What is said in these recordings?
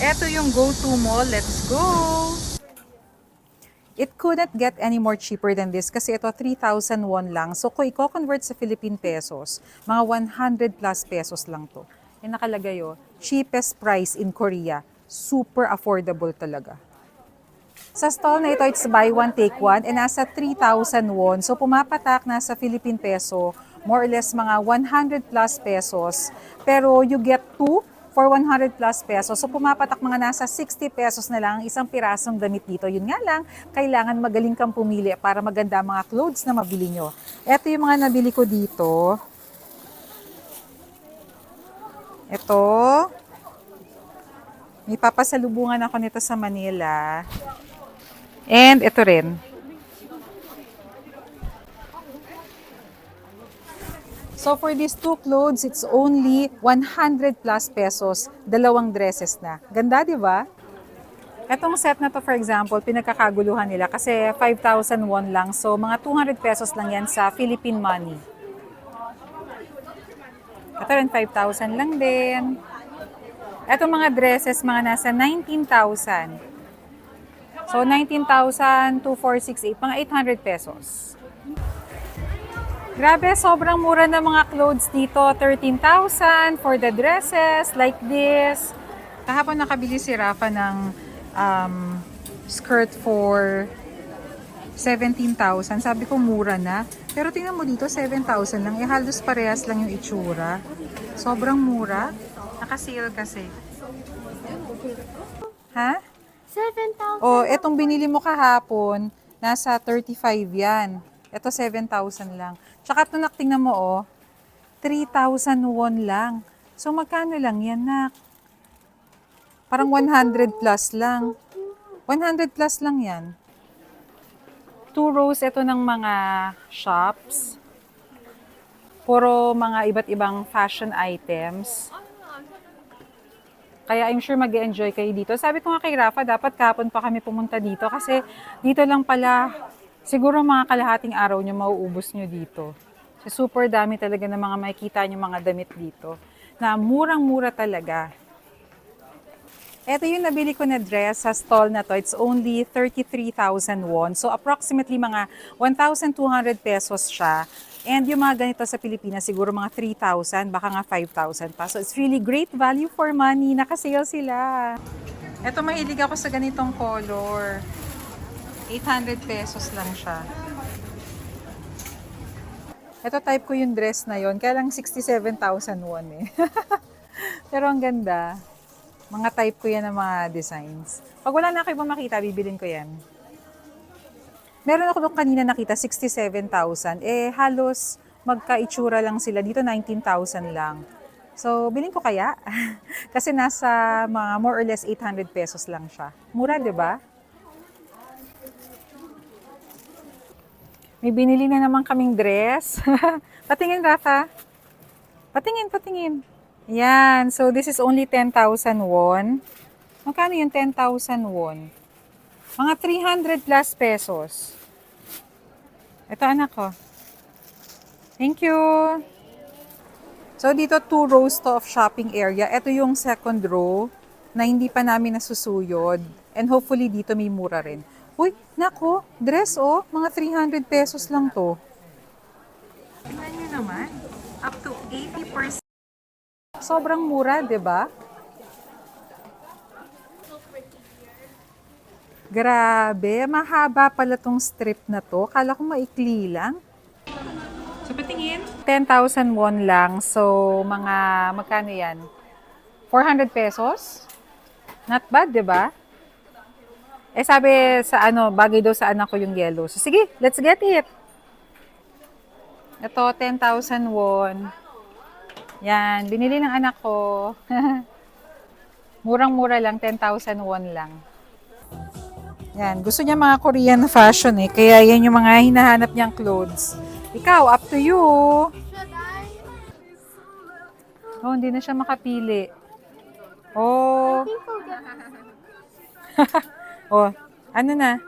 Eto yung go-to mo. Let's go! It couldn't get any more cheaper than this kasi ito 3,000 won lang. So kung i-convert sa Philippine pesos, mga 100 plus pesos lang to. Yung nakalagay cheapest price in Korea. Super affordable talaga. Sa stall na ito, it's buy one, take one, and nasa 3,000 won. So pumapatak na sa Philippine peso, more or less mga 100 plus pesos. Pero you get two for 100 plus pesos. So pumapatak mga nasa 60 pesos na lang isang pirasong damit dito. Yun nga lang, kailangan magaling kang pumili para maganda ang mga clothes na mabili nyo. Ito yung mga nabili ko dito. Ito. May papasalubungan ako nito sa Manila. And ito rin. So for these two clothes, it's only 100 plus pesos, dalawang dresses na. Ganda, di ba? Etong set na to, for example, pinagkakaguluhan nila kasi 5,000 won lang. So mga 200 pesos lang yan sa Philippine money. Ito rin 5,000 lang din. Etong mga dresses, mga nasa 19,000. So 19,000, 2,468, mga 800 pesos. Grabe, sobrang mura na mga clothes dito. 13,000 for the dresses, like this. Kahapon nakabili si Rafa ng skirt for 17,000. Sabi ko mura na. Pero tingnan mo dito, 7,000 lang. Halos parehas lang yung itsura. Sobrang mura. Naka-sale kasi. Ha? 7,000. Oh, etong binili mo kahapon, nasa 35 yan. Ito 7,000 lang. Tsaka ito tingnan mo 3,000 won lang. So magkano lang yan, nak? Parang 100 plus lang. 100 plus lang yan. 2 rows ito ng mga shops. Puro mga iba't ibang fashion items. Kaya I'm sure mag-enjoy kayo dito. Sabi ko nga kay Rafa, dapat kahapon pa kami pumunta dito kasi dito lang pala siguro mga kalahating araw nyo mauubos nyo dito. So, super dami talaga ng mga makikita nyo mga damit dito na murang-mura talaga. Ito yung nabili ko na dress sa stall na to. It's only 33,000 won. So approximately mga 1,200 pesos siya. And yung mga ganito sa Pilipinas, siguro mga 3,000, baka nga 5,000 pa. So it's really great value for money. Nakasale sila. Ito, mahilig ako sa ganitong color. 800 pesos lang siya. Ito type ko yung dress na yon, kaya lang 67,000 won eh. Pero ang ganda. Mga type ko yan ng mga designs. Pag wala na kayo makita, bibilin ko yan. Meron ako doon kanina nakita, 67,000. Halos magka-itsura lang sila. Dito 19,000 lang. So, bilhin ko kaya? Kasi nasa mga more or less 800 pesos lang siya. Mura, di ba? May binili na naman kaming dress. Patingin, Rafa. Patingin, patingin. Yan. So, this is only 10,000 won. Magkano yung 10,000 won? Mga 300 plus pesos. Ito, anak ko. Thank you. So, dito 2 rows to of shopping area. Ito yung second row na hindi pa namin nasusuyod. And hopefully, dito may mura rin. Uy, nako, dress mga 300 pesos lang to. Tingnan nyo naman, up to 80%. Sobrang mura, di ba? Grabe, mahaba pala tong strip na to. Kala ko maikli lang. So, patingin. 10,000 won lang. So, mga, magkano yan? 400 pesos? Not bad, di ba? Sabi sa bagay daw sa anak ko yung yellow. So, sige, let's get it. Ito, 10,000 won. Yan, binili ng anak ko. Murang-mura lang, 10,000 won lang. Yan, gusto niya mga Korean fashion kaya yan yung mga hinahanap niyang clothes. Ikaw, up to you. Oh, hindi na siya makapili. Oh. Oh, ano na?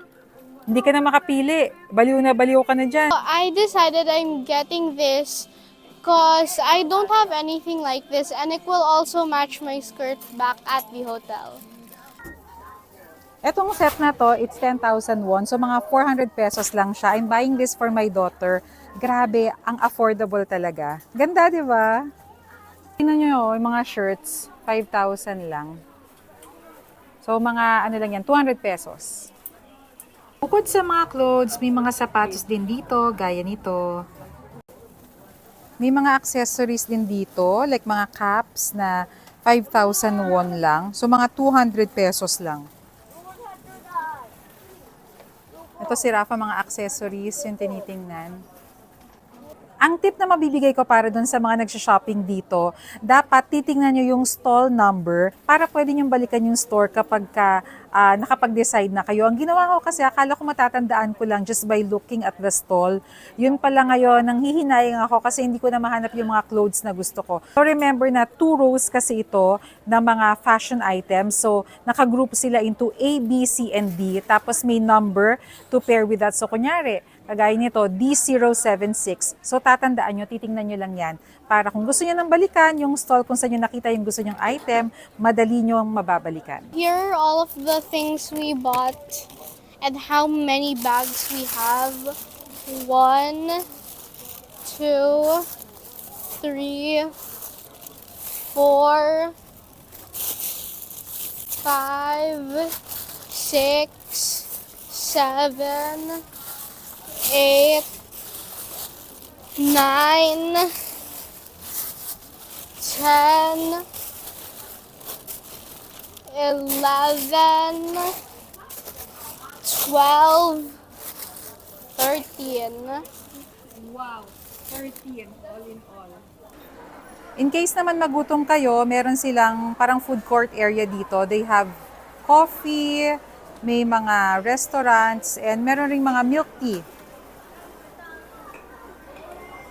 Hindi ka na makapili. Baliw na baliw ka na dyan. I decided I'm getting this because I don't have anything like this and it will also match my skirt back at the hotel. Etong set na to, it's 10,000 won. So mga 400 pesos lang siya. I'm buying this for my daughter. Grabe, ang affordable talaga. Ganda, di ba? Tingnan nyo yung mga shirts, 5,000 lang. So mga ano lang yan, 200 pesos. Bukod sa mga clothes, may mga sapatos din dito, gaya nito. May mga accessories din dito, like mga caps na 5,000 won lang. So mga 200 pesos lang. Ito si Rafa, mga accessories yung tinitingnan. Ang tip na mabibigay ko para dun sa mga nagsha-shopping dito, dapat titingnan nyo yung stall number para pwede nyo balikan yung store kapag nakapag-decide na kayo. Ang ginawa ko kasi, akala ko matatandaan ko lang just by looking at the stall. Yun pala ngayon, nanghihinayang ako kasi hindi ko na mahanap yung mga clothes na gusto ko. So remember na 2 rows kasi ito ng mga fashion items. So nakagroup sila into A, B, C, and D. Tapos may number to pair with that. So kunyari, kagaya nito, D076. So, tatandaan nyo, titingnan nyo lang yan. Para kung gusto nyo nang balikan, yung stall kung saan nyo nakita yung gusto nyong item, madali nyo ang mababalikan. Here are all of the things we bought and how many bags we have. 1, 2, 3, 4, 5, 6, 7, 8, 9, 10, 11, 12, 13. Wow, 13 all in all. In case naman magutom kayo, meron silang parang food court area dito. They have coffee, may mga restaurants, and meron ring mga milk tea.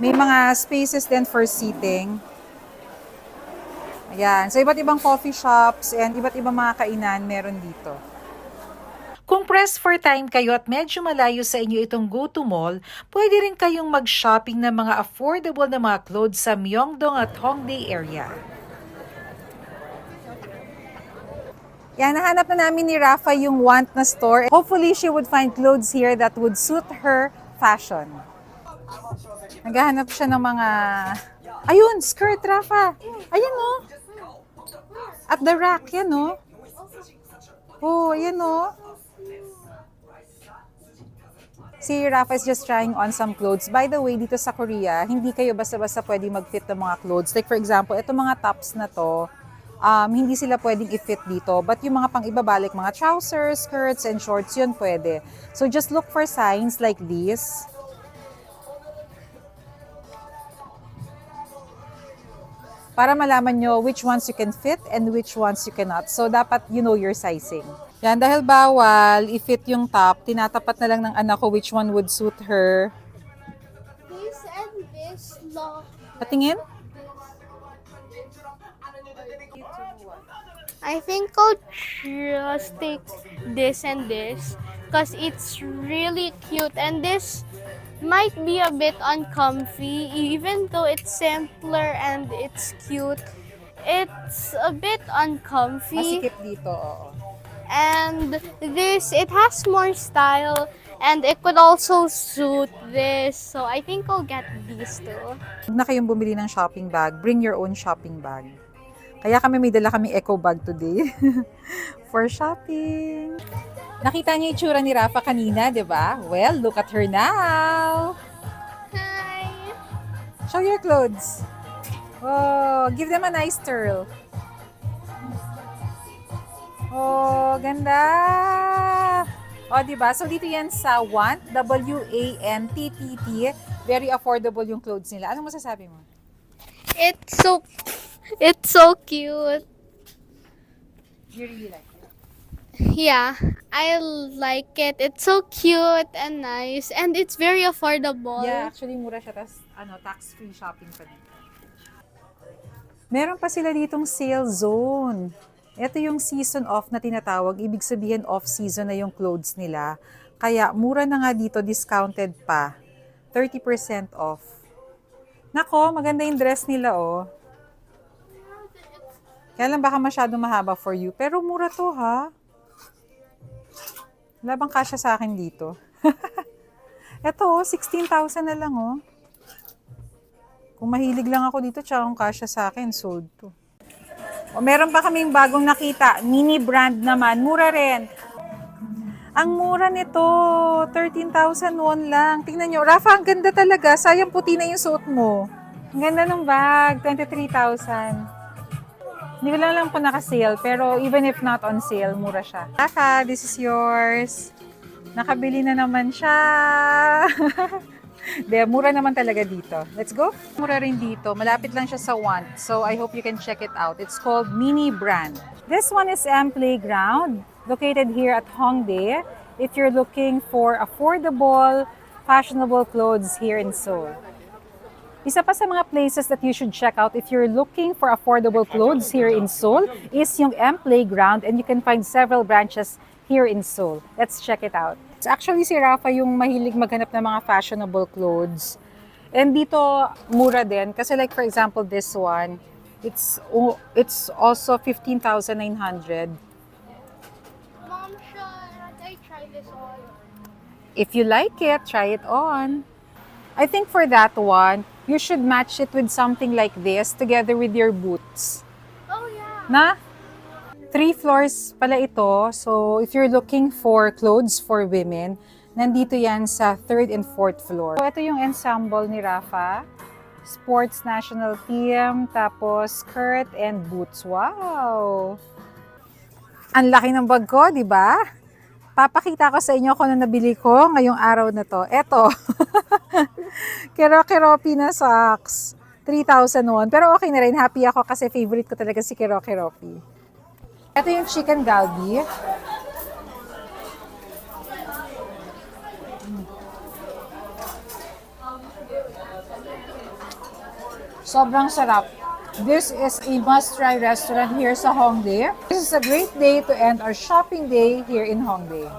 May mga spaces din for seating. Ayan. So, iba't ibang coffee shops and iba't ibang mga kainan meron dito. Kung pressed for time kayo at medyo malayo sa inyo itong go-to mall, pwede rin kayong mag-shopping ng mga affordable na mga clothes sa Myeongdong at Hongdae area. Yan, nahanap na namin ni Rafa yung want na store. Hopefully, she would find clothes here that would suit her fashion. Naghahanap siya ng mga... Ayun, skirt, Rafa. Ayun, oh. At the rack, yan, oh. Oh, ayan, oh. Si Rafa is just trying on some clothes. By the way, dito sa Korea, hindi kayo basta-basta pwedeng mag-fit ng mga clothes. Like for example, itong mga tops na to, hindi sila pwedeng i-fit dito. But yung mga pang-ibabalik, mga trousers, skirts, and shorts, yun pwede. So just look for signs like this. Para malaman nyo which ones you can fit and which ones you cannot. So dapat you know your sizing. Yan, dahil bawal i-fit yung top, tinatapat na lang ng anak ko which one would suit her. This and this look. Patingin? I think I'll just take this and this because it's really cute, and this might be a bit uncomfy even though it's simpler and it's cute. It's a bit uncomfy. Masikip dito, oo. And this, it has more style and it could also suit this. So I think I'll get these two. Huwag na kayong bumili ng shopping bag, bring your own shopping bag. Kaya kami may dala kaming eco bag today for shopping. Nakita niyo yung itsura ni Rafa kanina, di ba? Well, look at her now. Hi! Show your clothes. Oh, give them a nice twirl. Oh, ganda. Oh, di ba? So dito yan sa Want, WANTTT. Very affordable yung clothes nila. Anong masasabi mo? It's so cute. You really like it? Yeah, I like it. It's so cute and nice, and it's very affordable. Yeah, actually mura siya, tas tax-free shopping pa dito. Meron pa sila ditong sale zone. Ito yung season off na tinatawag, ibig sabihin off-season na yung clothes nila. Kaya mura na nga dito, discounted pa. 30% off. Nako, maganda yung dress nila, oh. Kaya lang baka masyado mahaba for you, pero mura to, ha? Wala bang kasya sa akin dito? Eto, 16,000 na lang, oh. Kung mahilig lang ako dito, tsaka kung kasya sa akin, sold to. O, meron pa kaming bagong nakita. Mini brand naman. Mura rin. Ang mura nito, 13,000 won lang. Tingnan nyo, Rafa, ang ganda talaga. Sayang puti na yung suot mo. Ang ganda ng bag, 23,000. Hindi ko lang po naka-sale, pero even if not on sale, mura siya. Rafa, this is yours. Nakabili na naman siya. De, mura naman talaga dito. Let's go. Mura rin dito. Malapit lang siya sa Want. So, I hope you can check it out. It's called Mini Brand. This one is M Playground, located here at Hongdae. If you're looking for affordable, fashionable clothes here in Seoul. Isa pa sa mga places that you should check out if you're looking for affordable clothes here in Seoul is yung M Playground, and you can find several branches here in Seoul. Let's check it out. It's actually si Rafa yung mahilig maghanap ng mga fashionable clothes. And dito, mura din. Kasi like for example, this one, it's also 15,900. Mom, should I try this on? If you like it, try it on. I think for that one, you should match it with something like this together with your boots. Oh, yeah. Na? 3 floors pala ito. So, if you're looking for clothes for women, nandito yan sa 3rd and 4th floor. So, ito yung ensemble ni Rafa. Sports national team, tapos skirt and boots. Wow! Ang laki ng bag ko, di ba? Papakita ko sa inyo kung ano nabili ko ngayong araw na to. Eto. Keropi na socks. 3,000 won. Pero okay na rin. Happy ako kasi favorite ko talaga si Keropi. Ito yung chicken galbi. Sobrang sarap. This is a must-try restaurant here sa Hongdae. This is a great day to end our shopping day here in Hongdae.